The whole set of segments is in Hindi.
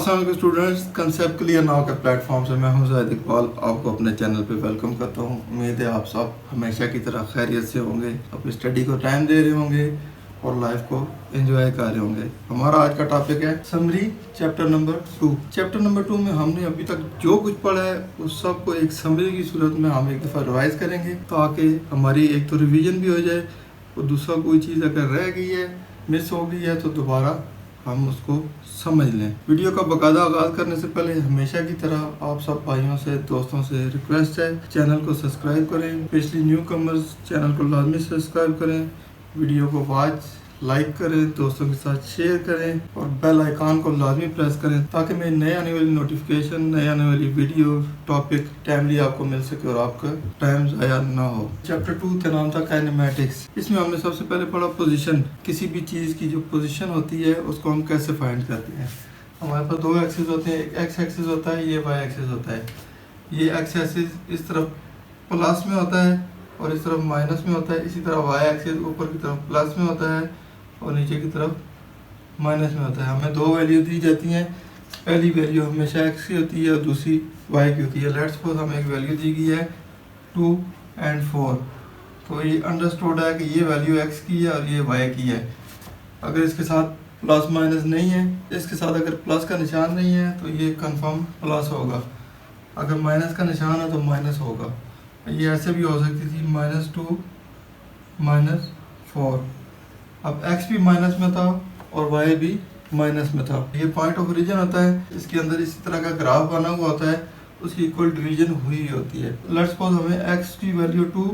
अस्सलाम वालेकुम स्टूडेंट्स, कंसेप्ट क्लियर नाउ के प्लेटफॉर्म से मैं हूं ज़ाहिद इकबाल, आपको अपने चैनल पे वेलकम करता हूं। उम्मीद है आप सब हमेशा की तरह खैरियत से होंगे, अपनी स्टडी को टाइम दे रहे होंगे और लाइफ को एंजॉय कर रहे होंगे। हमारा आज का टॉपिक है summary chapter number 2। Chapter number 2 में हमने अभी तक जो कुछ पढ़ा है उस सब को एक समरी की सूरत में हम एक दफ़ा रिवाइज करेंगे, ताकि हमारी एक तो रिवीजन भी हो जाए और दूसरा कोई चीज़ अगर रह गई है, मिस हो गई है, तो दोबारा हम उसको समझ लें। वीडियो का बाकायदा आगाज़ करने से पहले हमेशा की तरह आप सब भाइयों से, दोस्तों से रिक्वेस्ट है, चैनल को सब्सक्राइब करें। स्पेशली न्यू कमर्स चैनल को लाजमी सब्सक्राइब करें, वीडियो को वॉच लाइक करें, दोस्तों के साथ शेयर करें और बेल आइकॉन को लाजमी प्रेस करें, ताकि मेरी नए आने वाली नोटिफिकेशन, नए आने वाली वीडियो टॉपिक टाइमली आपको मिल सके और आपका टाइम ज़ाया ना हो। चैप्टर 2 का नाम था काइनेमैटिक्स। इसमें हमने सबसे पहले पढ़ा पोजीशन। किसी भी चीज़ की जो पोजीशन होती है उसको हम कैसे फाइंड करते हैं। हमारे पास दो एक्सिस होते हैं, एक एक्स एक्सिस होता है, ये वाई एक्सिस होता है। ये एक्स एक्सिस इस तरफ प्लस में होता है और इस तरफ माइनस में होता है। इसी तरह वाई एक्सिस ऊपर की तरफ प्लस में होता है और नीचे की तरफ माइनस में होता है। हमें दो वैल्यू दी जाती हैं, पहली वैल्यू हमेशा एक्स की होती है और दूसरी वाई की होती है। लेट्स सपोज हमें एक वैल्यू दी गई है 2 और 4, तो ये अंडरस्टूड है कि ये वैल्यू एक्स की है और ये वाई की है। अगर इसके साथ प्लस माइनस नहीं है, इसके साथ अगर प्लस का निशान नहीं है तो ये कंफर्म प्लस होगा, अगर माइनस का निशान है तो माइनस होगा। ये ऐसे भी हो सकती थी -2 -4। अब x भी माइनस में था और y भी माइनस में था। ये पॉइंट ऑफ ओरिजिन होता है, इसके अंदर इसी तरह का ग्राफ बना हुआ होता है, उसकी इक्वल डिवीजन हुई होती है। लेट्स सपोज हमें x की वैल्यू 2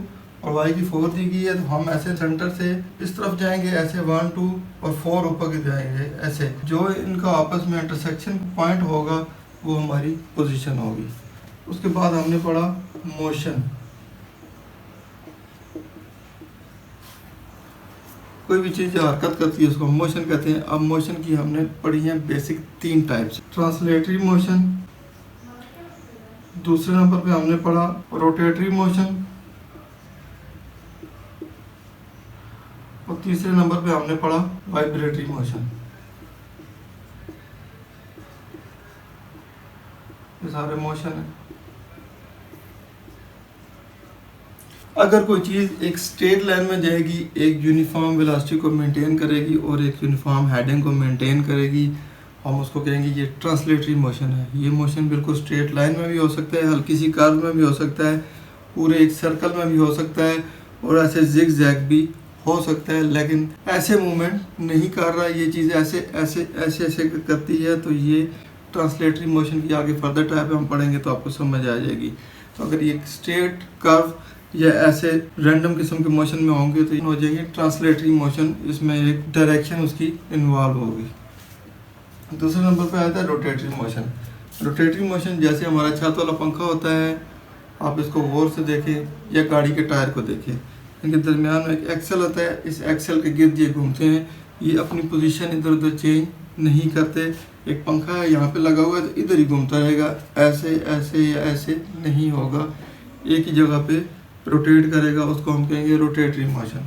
और y की 4 दी गई है, तो हम ऐसे सेंटर से इस तरफ जाएंगे, ऐसे 1 2 और 4 ऊपर के जाएंगे। ऐसे जो इनका आपस में इंटरसेक्शन पॉइंट होगा वो हमारी पोजीशन होगी। उसके बाद हमने पढ़ा मोशन। कोई भी चीज़ हरकत करती है उसको मोशन कहते हैं। अब मोशन की हमने पढ़ी है बेसिक 3 टाइप्स। ट्रांसलेटरी मोशन, दूसरे नंबर पे हमने पढ़ा रोटेटरी मोशन और तीसरे नंबर पे हमने पढ़ा वाइब्रेटरी मोशन। ये सारे मोशन है। अगर कोई चीज़ एक स्ट्रेट लाइन में जाएगी, एक यूनिफॉर्म वेलोसिटी को मेंटेन करेगी और एक यूनिफॉर्म हेडिंग को मेंटेन करेगी, हम उसको कहेंगे ये ट्रांसलेटरी मोशन है। ये मोशन बिल्कुल स्ट्रेट लाइन में भी हो सकता है, हल्की सी कर्व में भी हो सकता है, पूरे एक सर्कल में भी हो सकता है और ऐसे जिग जैग भी हो सकता है। लेकिन ऐसे मूवमेंट नहीं कर रहा, ये चीज़ ऐसे ऐसे ऐसे ऐसे करती है, तो ये ट्रांसलेटरी मोशन की आगे फर्दर टाइप हम पढ़ेंगे तो आपको समझ आ जाएगी। तो अगर ये स्ट्रेट कर्व या ऐसे रैंडम किस्म के मोशन में होंगे तो हो जाएंगे ट्रांसलेटरी मोशन, इसमें एक डायरेक्शन उसकी इन्वॉल्व होगी। दूसरे नंबर पे आता है रोटेटरी मोशन। रोटेटरी मोशन जैसे हमारा छत वाला पंखा होता है, आप इसको गौर से देखें या गाड़ी के टायर को देखें, इनके दरमियान में एक एक्सल होता है, इस एक्सल के गिर्द ये घूमते हैं, ये अपनी पोजीशन इधर उधर चेंज नहीं करते। एक पंखा है यहाँ पे लगा हुआ है तो इधर ही घूमता रहेगा, ऐसे ऐसे या ऐसे नहीं होगा, एक ही जगह पे रोटेट करेगा, उसको हम कहेंगे रोटेटरी मोशन।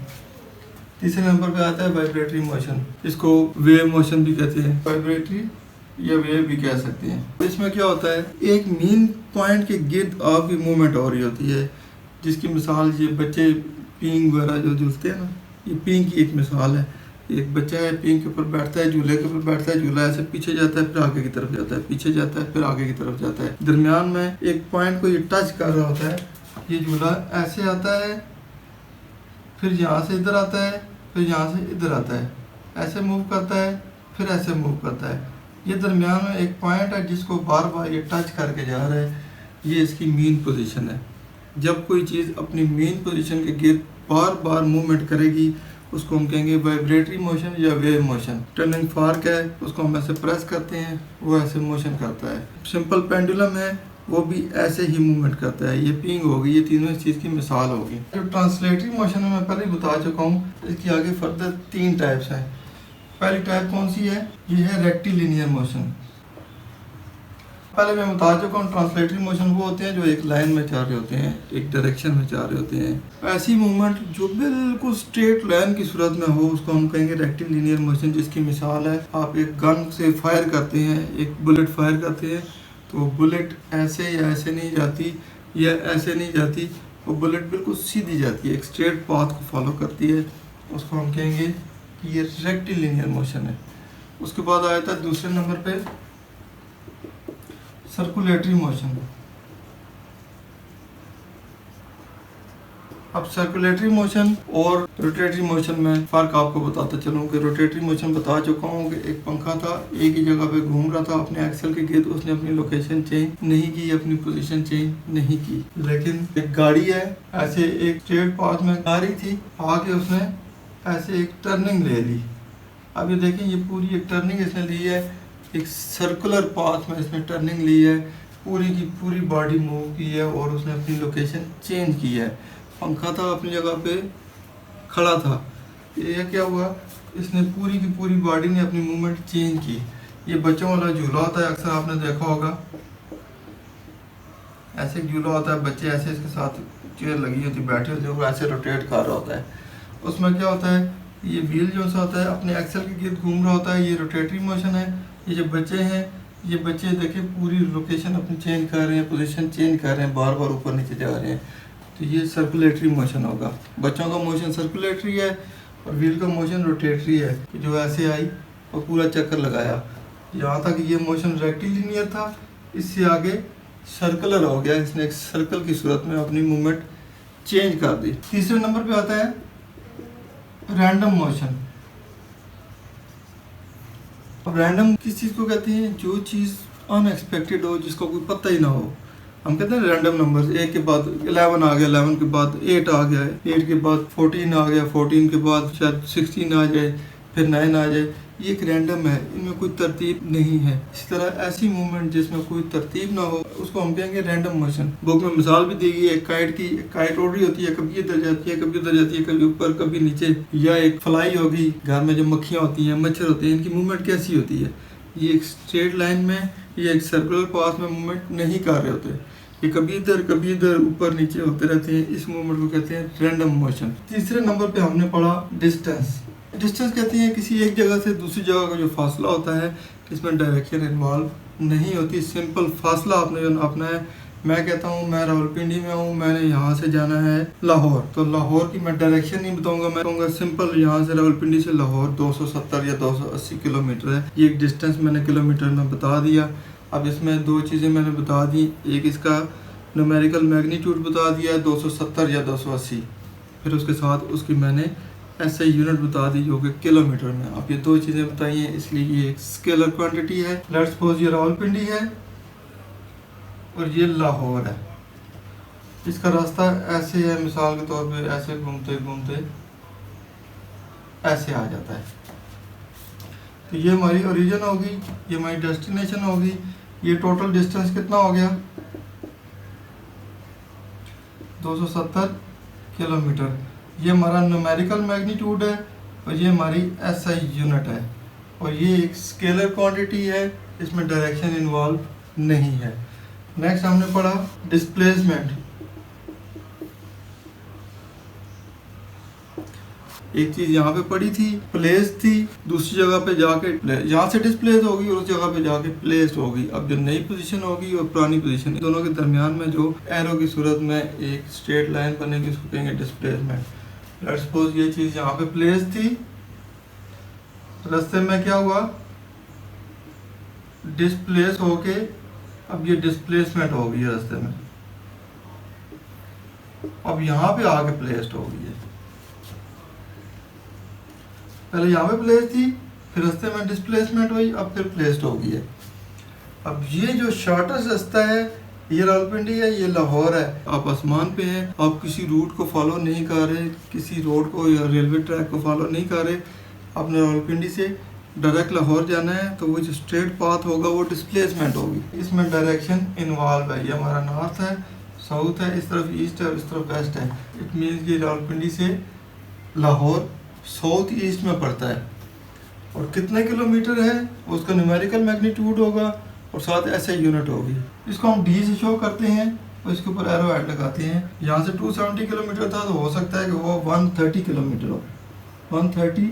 तीसरे नंबर पे आता है वाइब्रेटरी मोशन, इसको वेव मोशन भी कहते हैं, वाइब्रेटरी या वेव भी कह सकते हैं। इसमें क्या होता है, एक मेन पॉइंट के गिर्द आपकी मूवमेंट हो रही होती है, जिसकी मिसाल ये बच्चे पींग वगैरह जो झूलते हैं ना, ये पींग की एक मिसाल है। एक बच्चा है, पींग के ऊपर बैठता है, झूले के ऊपर बैठता है, झूला ऐसे पीछे जाता है फिर आगे की तरफ जाता है, पीछे जाता है फिर आगे की तरफ जाता है। दरमियान में एक पॉइंट को ये टच कर रहा होता है, ये झूला ऐसे आता है, फिर यहाँ से इधर आता है, फिर यहाँ से इधर आता है, ऐसे मूव करता है, फिर ऐसे मूव करता है। ये दरमियान में एक पॉइंट है जिसको बार बार ये टच करके जा रहा है, ये इसकी मेन पोजीशन है। जब कोई चीज़ अपनी मेन पोजीशन के गिर्द बार बार मूवमेंट करेगी उसको हम कहेंगे वाइब्रेटरी मोशन या वेव मोशन। टर्निंग फॉर्क है, उसको हम ऐसे प्रेस करते हैं, वो ऐसे मोशन करता है। सिंपल पेंडुलम है, वो भी ऐसे ही मूवमेंट करता है। ये पिंग होगी, ये तीनों इस चीज़ की मिसाल होगी। जो ट्रांसलेटरी मोशन है मैं पहले ही बता चुका हूँ, इसकी आगे फर्दर 3 टाइप्स हैं। पहली टाइप कौन सी है, ये है रेक्टिलिनियर मोशन। पहले मैं बता चुका हूँ ट्रांसलेटरी मोशन वो होते हैं जो एक लाइन में जा रहे होते हैं, एक डायरेक्शन में जा रहे होते हैं। ऐसी मूवमेंट जो बिल्कुल स्ट्रेट लाइन की सूरत में हो उसको हम कहेंगे रेक्टिलिनियर मोशन, जिसकी मिसाल है आप एक गन से फायर करते हैं, एक बुलेट फायर करते हैं तो बुलेट ऐसे या ऐसे नहीं जाती या ऐसे नहीं जाती, वो बुलेट बिल्कुल सीधी जाती है, एक स्ट्रेट पाथ को फॉलो करती है, उसको हम कहेंगे कि ये रेक्टिलिनियर मोशन है। उसके बाद आया था दूसरे नंबर पे सर्कुलेटरी मोशन। अब सर्कुलेटरी मोशन और रोटेटरी मोशन में फ़र्क आपको बताता चलूँ कि रोटेटरी मोशन बता चुका हूँ कि एक पंखा था, एक ही जगह पे घूम रहा था अपने एक्सल के गिर्द, उसने अपनी लोकेशन चेंज नहीं की, अपनी पोजीशन चेंज नहीं की। लेकिन एक गाड़ी है ऐसे एक स्ट्रेट पाथ में आ रही थी, आके उसने ऐसे एक टर्निंग ले ली। अब ये देखें ये पूरी एक टर्निंग इसने ली है, एक सर्कुलर पाथ में इसने टर्निंग ली है, पूरी की पूरी बॉडी मूव की है और उसने अपनी लोकेशन चेंज की है। पंखा था अपनी जगह पे खड़ा था, ये क्या हुआ, इसने पूरी की पूरी बॉडी ने अपनी मूवमेंट चेंज की। ये बच्चों वाला झूला होता है, अक्सर आपने देखा होगा, ऐसे झूला होता है, बच्चे ऐसे इसके साथ चेयर लगी होती बैठे होते हैं, वो ऐसे रोटेट कर रहा होता है। उसमें क्या होता है, ये व्हील जो सा होता है अपने एक्सल के गिर्द घूम रहा होता है, ये रोटेटरी मोशन है। ये जो बच्चे हैं, ये बच्चे देखिए पूरी लोकेशन अपनी चेंज कर रहे हैं, पोजीशन चेंज कर रहे हैं, बार बार ऊपर नीचे जा रहे हैं, तो ये सर्कुलेटरी मोशन होगा। बच्चों का मोशन सर्कुलेटरी है और व्हील का मोशन रोटेटरी है, जो ऐसे आई और पूरा चक्कर लगाया। यहाँ तक ये मोशन रेक्टिलिनियर था, इससे आगे सर्कुलर हो गया, इसने एक सर्कल की सूरत में अपनी मूवमेंट चेंज कर दी। तीसरे नंबर पे आता है रैंडम मोशन। अब रैंडम किस चीज़ को कहते हैं, जो चीज़ अनएक्सपेक्टेड हो, जिसका कोई पता ही ना हो। हम कहते हैं रैंडम नंबर्स, 1 के बाद 11 आ गया, 11 के बाद 8 आ गया, 8 के बाद 14 आ गया, 14 के बाद शायद 16 आ जाए, फिर 9 आ जाए, ये एक रैंडम है, इनमें कोई तरतीब नहीं है। इस तरह ऐसी मूवमेंट जिसमें कोई तरतीब ना हो उसको हम कहेंगे रैंडम मोशन। बुक में मिसाल भी दी गई है एक काइट की। एक काइट उड़ रही होती है, कभी इधर जाती है, कभी उधर जाती है, कभी ऊपर कभी नीचे। या एक फ्लाई होगी, घर में जो मक्खियाँ होती हैं, मच्छर होते हैं, इनकी मूवमेंट कैसी होती है, ये एक स्ट्रेट लाइन में या एक सर्कुलर पाथ में मूवमेंट नहीं कर रहे होते, ये कभी इधर ऊपर नीचे होते रहते हैं। इस मूवमेंट को कहते हैं रैंडम मोशन। तीसरे नंबर पे हमने पढ़ा डिस्टेंस। डिस्टेंस कहते हैं किसी एक जगह से दूसरी जगह का जो फासला होता है, इसमें डायरेक्शन इन्वॉल्व नहीं होती, सिंपल फासला आपने जो नापना है। मैं कहता हूँ मैं रावलपिंडी में हूँ, मैंने यहाँ से जाना है लाहौर, तो लाहौर की मैं डायरेक्शन नहीं बताऊंगा, मैं कहूँगा सिंपल यहाँ से रावलपिंडी से लाहौर 270 या 280 किलोमीटर है। ये एक डिस्टेंस मैंने किलोमीटर में बता दिया। अब इसमें दो चीज़ें मैंने बता दी, एक इसका न्यूमेरिकल मैग्नीट्यूड बता दिया है 270 या 280, फिर उसके साथ उसकी मैंने ऐसे यूनिट बता दी जो कि किलोमीटर में। अब ये दो चीज़ें बताई हैं, इसलिए ये एक स्केलर क्वांटिटी है। लेट्स सपोज ये रावलपिंडी है और ये लाहौर है, इसका रास्ता ऐसे है, मिसाल के तौर पे ऐसे घूमते घूमते ऐसे आ जाता है। तो ये हमारी ओरिजिन होगी, ये हमारी डेस्टिनेशन होगी। ये टोटल डिस्टेंस कितना हो गया, 270 किलोमीटर। ये हमारा न्यूमेरिकल मैग्नीट्यूड है और ये हमारी एसआई यूनिट है, और ये एक स्केलर क्वांटिटी है, इसमें डायरेक्शन इन्वॉल्व नहीं है। नेक्स्ट हमने पढ़ा डिस्प्लेसमेंट। एक चीज यहाँ पे पड़ी थी, प्लेस थी, दूसरी जगह पे जाके यहाँ से डिस्प्लेस होगी और उस जगह पे जाके प्लेस होगी। अब जो नई पोजीशन होगी और पुरानी पोजीशन, दोनों के दरमियान में जो एरो की सूरत में एक स्ट्रेट लाइन बनेगी, उसको कहेंगे डिस्प्लेसमेंट। लेट्स सपोज ये चीज यहाँ पे प्लेस थी, रास्ते में क्या हुआ, डिस्प्लेस होके अब ये डिस्प्लेसमेंट हो गई है रास्ते में, अब यहाँ पे आके प्लेस्ड हो गई है। पहले यहाँ पे प्लेस थी, फिर रास्ते में डिस्प्लेसमेंट हुई, अब फिर प्लेस्ड हो गई है। अब ये जो शॉर्टेस्ट रास्ता है, ये रावलपिंडी है, ये लाहौर है। आप आसमान पे हैं, आप किसी रूट को फॉलो नहीं कर रहे, किसी रोड को या रेलवे ट्रैक को फॉलो नहीं कर रहे, आपने रावलपिंडी से डायरेक्ट लाहौर जाना है, तो वो जो स्ट्रेट पाथ होगा वो डिस्प्लेसमेंट होगी। इसमें डायरेक्शन इन्वॉल्व है, ये हमारा नॉर्थ है, साउथ है, इस तरफ ईस्ट है और इस तरफ वेस्ट है। इट मीन्स कि रावलपिंडी से लाहौर साउथ ईस्ट में पड़ता है, और कितने किलोमीटर है उसका न्यूमेरिकल मैग्नीट्यूड होगा और साथ ऐसे यूनिट होगी। इसको हम डी से शो करते हैं और इसके ऊपर एरो हेड लगाते हैं। यहाँ से 270 किलोमीटर था, तो हो सकता है कि वो 130 किलोमीटर हो, 130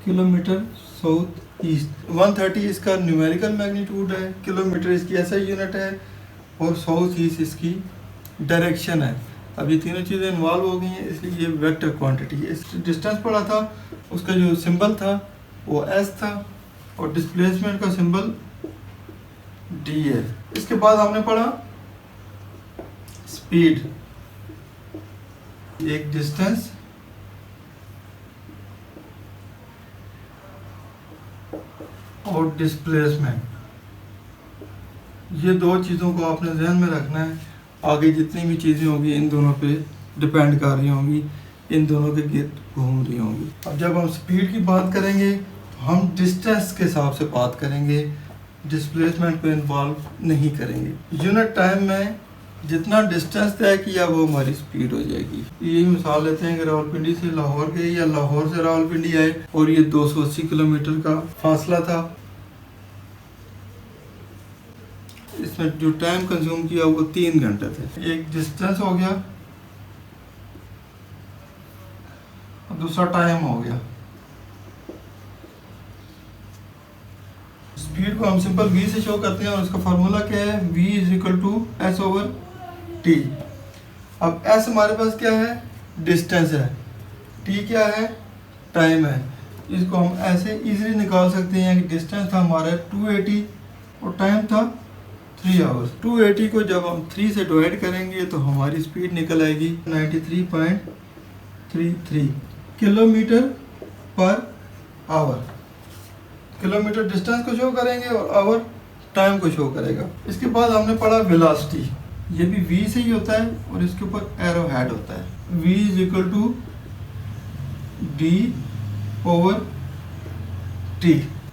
किलोमीटर साउथ ईस्ट। 130 इसका न्यूमेरिकल मैग्नीट्यूड है, किलोमीटर इसकी ऐसा यूनिट है, और साउथ ईस्ट इसकी डायरेक्शन है। अब ये तीनों चीज़ें इन्वॉल्व हो गई हैं, इसलिए ये वेक्टर क्वांटिटी है। इस डिस्टेंस पड़ा था, उसका जो सिंबल था वो एस था, और डिस्प्लेसमेंट का सिंबल डी है। इसके बाद हमने पढ़ा स्पीड, एक डिस्टेंस और डिस्प्लेसमेंट, ये दो चीज़ों को आपने ध्यान में रखना है। आगे जितनी भी चीज़ें होंगी इन दोनों पे डिपेंड कर रही होंगी, इन दोनों के गिर्द घूम रही होंगी। अब जब हम स्पीड की बात करेंगे तो हम डिस्टेंस के हिसाब से बात करेंगे, डिस्प्लेसमेंट को इन्वॉल्व नहीं करेंगे। यूनिट टाइम में जितना डिस्टेंस तय किया वो हमारी स्पीड हो जाएगी। यही मिसाल लेते हैं कि रावलपिंडी से लाहौर गए या लाहौर से रावलपिंडी आए और ये 280 किलोमीटर का फासला था। इसमें जो टाइम कंज्यूम किया वो 3 घंटे थे। एक डिस्टेंस हो गया और दूसरा टाइम हो गया। स्पीड को हम सिंपल v से शो करते हैं और उसका फार्मूला क्या है, v = s/t। अब s हमारे पास क्या है, डिस्टेंस है, t क्या है, टाइम है। इसको हम ऐसे इजीली निकाल सकते हैं कि डिस्टेंस था हमारा 280 और टाइम था 3 आवर्स। 280 को जब हम 3 से डिवाइड करेंगे तो हमारी स्पीड निकल आएगी 93.33 kilometre per hour. Kilometre distance को शो करेंगे और आवर टाइम को शो करेगा। इसके बाद हमने पढ़ा वेलोसिटी, ये भी v से ही होता है और इसके ऊपर एरो हेड होता है। v = d/t।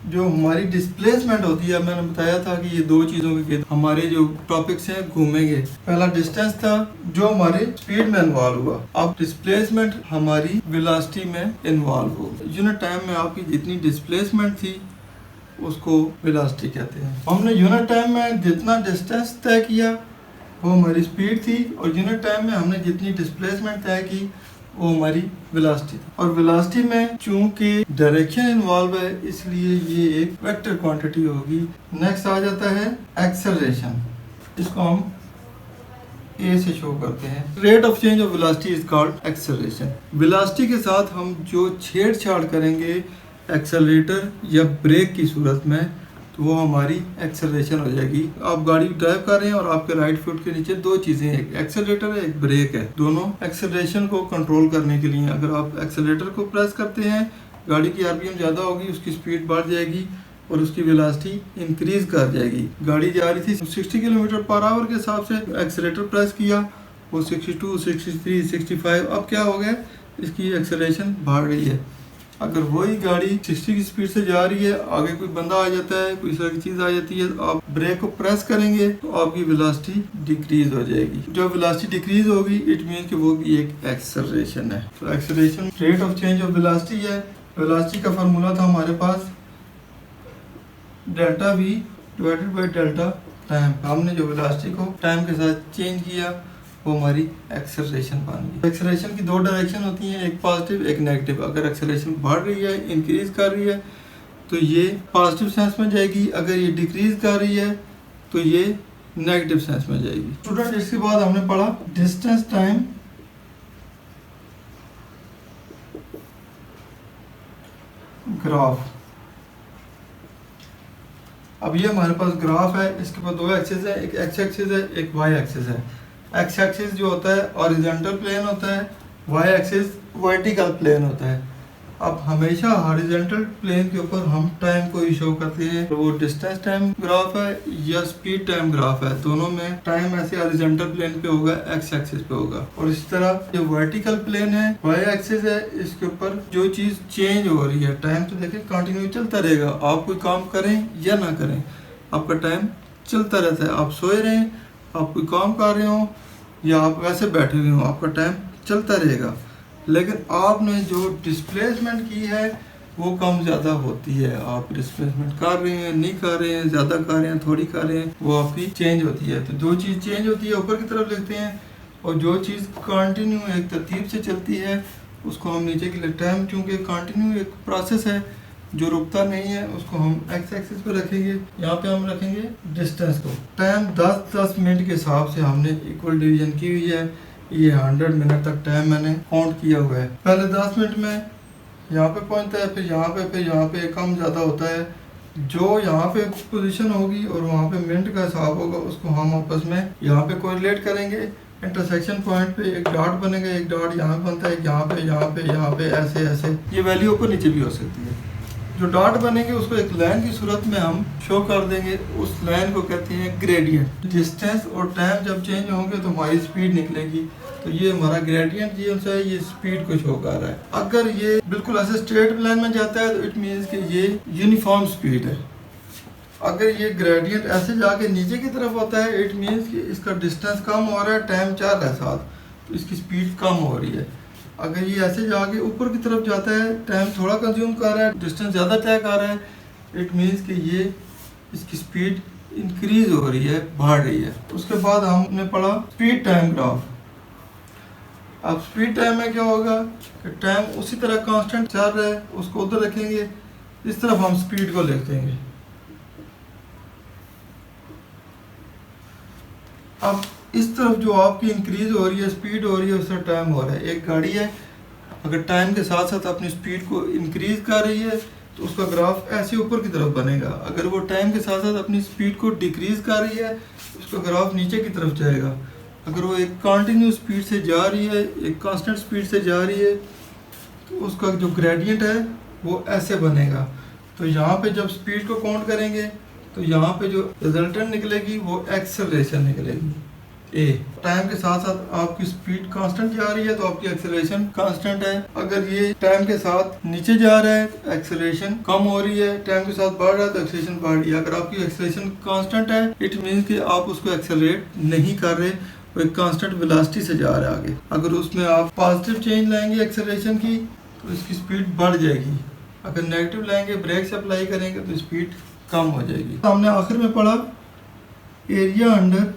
जो हमारी डिस्प्लेसमेंट होती है, मैंने बताया था कि ये दो चीज़ों के हमारे जो टॉपिक्स हैं घूमेंगे। पहला डिस्टेंस था जो हमारी स्पीड में इन्वॉल्व हुआ, अब डिस्प्लेसमेंट हमारी वेलोसिटी में इन्वॉल्व हो। यूनिट टाइम में आपकी जितनी डिस्प्लेसमेंट थी उसको वेलोसिटी कहते हैं। हमने यूनिट टाइम में जितना डिस्टेंस तय किया वो हमारी स्पीड थी, और यूनिट टाइम में हमने जितनी डिस्प्लेसमेंट तय की वो हमारी वेलोसिटी थी। और वेलोसिटी में चूंकि डायरेक्शन इन्वॉल्व है इसलिए ये एक वेक्टर क्वांटिटी होगी। नेक्स्ट आ जाता है एक्सेलरेशन, इसको हम ए से शो करते हैं। Rate of change of velocity is called acceleration. Velocity के साथ हम जो छेड़छाड़ करेंगे एक्सेलरेटर या ब्रेक की सूरत में, तो वो हमारी एक्सेलरेशन हो जाएगी। आप गाड़ी ड्राइव कर रहे हैं और आपके राइट फुट के नीचे दो चीज़ें हैं, एक एक्सेलरेटर है, एक ब्रेक है। दोनों एक्सेलरेशन को कंट्रोल करने के लिए अगर आप एक्सेलरेटर को प्रेस करते हैं, गाड़ी की आरपीएम ज़्यादा होगी, उसकी स्पीड बढ़ जाएगी और उसकी वेलोसिटी इंक्रीज कर जाएगी। गाड़ी जा रही थी 60 किलोमीटर पर आवर के हिसाब से, एक्सेलरेटर प्रेस किया वो 62, 63, 65, अब क्या हो गया, इसकी एक्सेलरेशन बढ़ रही है। अगर वही गाड़ी 60 की स्पीड से जा रही है, आगे कोई बंदा आ जाता है, कोई तरह की चीज़ आ जाती है, तो आप ब्रेक को प्रेस करेंगे तो आपकी वेलोसिटी डिक्रीज हो जाएगी। जब वेलोसिटी डिक्रीज होगी इट मीन कि वो भी एक एक्सेलरेशन है। तो acceleration rate of change of velocity है। वेलोसिटी का फार्मूला था हमारे पास ΔV/डेल्टा टाइम। हमने जो वेलोसिटी को टाइम के साथ चेंज किया वो हमारी एक्सेलरेशन बन गई। एक्सेलरेशन की दो डायरेक्शन होती हैं, एक पॉजिटिव एक नेगेटिव। अगर एक्सेलरेशन बढ़ रही है, इंक्रीज कर रही है, तो ये पॉजिटिव सेंस में जाएगी। अगर ये डिक्रीज कर रही है तो ये नेगेटिव सेंस में जाएगी। स्टूडेंट, इसके बाद हमने पढ़ा डिस्टेंस टाइम ग्राफ। अब ये हमारे पास ग्राफ है, इसके पास दो एक्सिस है, एक एक्स एक्सिस है, एक वाई एक्सिस है। एक्स एक्सिस जो होता है हॉरिजॉन्टल प्लेन होता है, वाई एक्सिस वर्टिकल प्लेन होता है। अब हमेशा हॉरिजॉन्टल प्लेन के ऊपर हम टाइम को ही शो करते हैं, तो वो डिस्टेंस टाइम ग्राफ है या स्पीड टाइम ग्राफ है, दोनों में टाइम ऐसे हॉरिजॉन्टल प्लेन पे होगा, एक्स एक्सिस पे होगा। और इस तरह जो वर्टिकल प्लेन है, वाई एक्सिस है, इसके ऊपर जो चीज़ चेंज हो रही है, टाइम तो देखिए कंटिन्यू चलता रहेगा। आप कोई काम करें या ना करें, आपका टाइम चलता रहता है। आप सोए रहें, आप कोई काम कर रहे हो या आप वैसे बैठे हुए हो, आपका टाइम चलता रहेगा। लेकिन आपने जो डिस्प्लेसमेंट की है वो कम ज़्यादा होती है। आप डिस्प्लेसमेंट कर रहे हैं, नहीं कर रहे हैं, ज़्यादा कर रहे हैं, थोड़ी कर रहे हैं, वो आपकी चेंज होती है। तो जो चीज़ चेंज होती है ऊपर की तरफ लिखते हैं, और जो चीज़ कंटिन्यू एक तरतीब से चलती है उसको हम नीचे की लिखते हैं। क्योंकि कंटिन्यू एक प्रोसेस है जो रुकता नहीं है, उसको हम एक्स एक्सिस पे रखेंगे। यहाँ पे हम रखेंगे डिस्टेंस को। टाइम 10-10 मिनट के हिसाब से हमने इक्वल डिवीजन की हुई है। ये 100 मिनट तक टाइम मैंने काउंट किया हुआ है। पहले 10 मिनट में यहाँ पे पहुँचता है, फिर यहाँ पे कम ज़्यादा होता है। जो यहाँ पे पोजीशन होगी और वहाँ पे मिनट का हिसाब होगा, उसको हम आपस में यहाँ पे कोरिलेट करेंगे। इंटरसेक्शन पॉइंट पे एक डॉट बनेगा, एक डॉट यहाँ बनता है, यहाँ पे ऐसे ऐसे ये वैल्यू ऊपर नीचे भी हो सकती है। जो डॉट बनेंगे उसको एक लाइन की सूरत में हम शो कर देंगे। उस लाइन को कहते हैं ग्रेडियंट। डिस्टेंस और टाइम जब चेंज होंगे तो हमारी स्पीड निकलेगी। तो ये हमारा ग्रेडियंट जी उनसे ये स्पीड को शो कर रहा है। अगर ये बिल्कुल ऐसे स्ट्रेट लाइन में जाता है तो इट मीन्स कि ये यूनिफॉर्म स्पीड है। अगर ये ग्रेडियंट ऐसे जाके नीचे की तरफ होता है, इट मीन्स कि इसका डिस्टेंस कम हो रहा है, टाइम चल रहा है साथ, तो इसकी स्पीड कम हो रही है। अगर ये ऐसे जाके ऊपर की तरफ जाता है, टाइम थोड़ा कंज्यूम कर रहा है, डिस्टेंस ज़्यादा तय कर रहा है, इट मीन्स कि ये इसकी स्पीड इंक्रीज हो रही है, बढ़ रही है। उसके बाद हमने पढ़ा स्पीड टाइम ग्राफ। अब स्पीड टाइम में क्या होगा कि टाइम उसी तरह कांस्टेंट चल रहा है, उसको उधर रखेंगे, इस तरफ हम स्पीड को लिख देंगे। अब इस तरफ जो आपकी इंक्रीज हो रही है, स्पीड हो रही है, उससे टाइम हो रहा है। एक गाड़ी है, अगर टाइम के साथ साथ अपनी स्पीड को इंक्रीज कर रही है तो उसका ग्राफ ऐसे ऊपर की तरफ बनेगा। अगर वो टाइम के साथ साथ अपनी स्पीड को डिक्रीज कर रही है तो उसका ग्राफ नीचे की तरफ जाएगा। अगर वो एक कंटिन्यू स्पीड से जा रही है, एक कांस्टेंट स्पीड से जा रही है, तो उसका जो ग्रेडियंट है वो ऐसे बनेगा। तो यहाँ पे जब स्पीड को काउंट करेंगे तो यहाँ पे जो रिजल्टेंट निकलेगी वो एक्सेलरेशन निकलेगी। ए टाइम के साथ साथ आपकी स्पीड कांस्टेंट जा रही है तो आपकी एक्सेलरेशन कांस्टेंट है। अगर ये टाइम के साथ नीचे जा रहा है तो एक्सेलरेशन कम हो रही है, टाइम के साथ बढ़ रहा है तो एक्सेलरेशन बढ़ रही है। अगर आपकी एक्सेलरेशन कांस्टेंट है, इट मीन्स कि आप उसको एक्सेलरेट नहीं कर रहे, वो एक कांस्टेंट वेलोसिटी से जा रहा है आगे। अगर उसमें आप पॉजिटिव चेंज लाएंगे एक्सेलरेशन की तो इसकी स्पीड बढ़ जाएगी। अगर नेगेटिव लाएंगे, ब्रेक से अप्लाई करेंगे तो स्पीड कम हो जाएगी। हमने आखिर में पढ़ा area under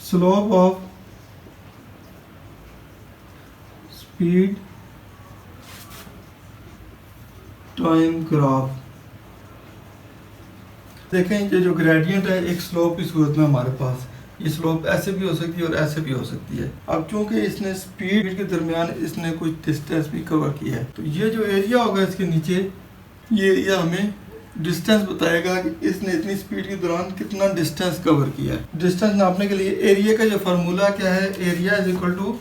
slope of speed time graph. देखें ये जो ग्रेडियंट है एक स्लोप की सूरत में हमारे पास, ये स्लोप ऐसे भी हो सकती है और ऐसे भी हो सकती है। अब चूंकि इसने स्पीड के दरमियान इसने कुछ डिस्टेंस भी कवर किया है, तो ये जो एरिया होगा इसके नीचे, ये एरिया हमें डिस्टेंस बताएगा कि इसने इतनी स्पीड के दौरान कितना डिस्टेंस कवर किया है। डिस्टेंस नापने के लिए एरिया का जो फार्मूला क्या है, area is equal to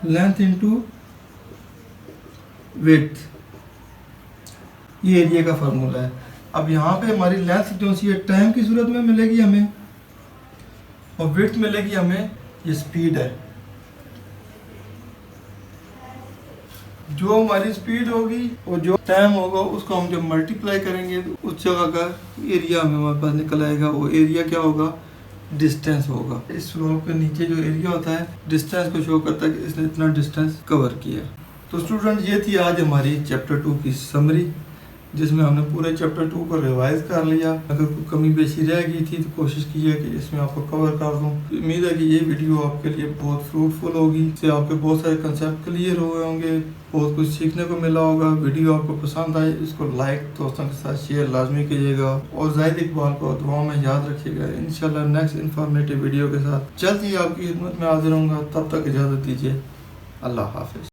length into width, ये एरिया का फार्मूला है। अब यहाँ पे हमारी लेंथ जो सी है टाइम की सूरत में मिलेगी हमें, और विड्थ मिलेगी हमें, ये स्पीड है। जो हमारी स्पीड होगी और जो टाइम होगा उसको हम जब मल्टीप्लाई करेंगे तो उस जगह का एरिया हमें हमारे पास निकल आएगा। वो एरिया क्या होगा, डिस्टेंस होगा। इस स्लोप के नीचे जो एरिया होता है डिस्टेंस को शो करता है कि इसने इतना डिस्टेंस कवर किया। तो स्टूडेंट ये थी आज हमारी चैप्टर 2 की समरी, जिसमें हमने पूरे चैप्टर 2 को रिवाइज कर लिया। अगर कोई कमी पेशी रह गई थी तो कोशिश कीजिए कि इसमें आपको कवर कर दूं। उम्मीद है कि ये वीडियो आपके लिए बहुत फ्रूटफुल होगी, इससे आपके बहुत सारे कंसेप्ट क्लियर हुए होंगे, बहुत कुछ सीखने को मिला होगा। वीडियो आपको पसंद आए इसको लाइक, दोस्तों के साथ शेयर लाजमी कीजिएगा, और जाहिद इकबाल को दुआ में याद रखिएगा। इंशाल्लाह नेक्स्ट इन्फॉर्मेटिव वीडियो के साथ जल्द ही आपकी खिदमत में हाजिर होऊंगा। तब तक इजाज़त दीजिए। अल्लाह हाफिज़।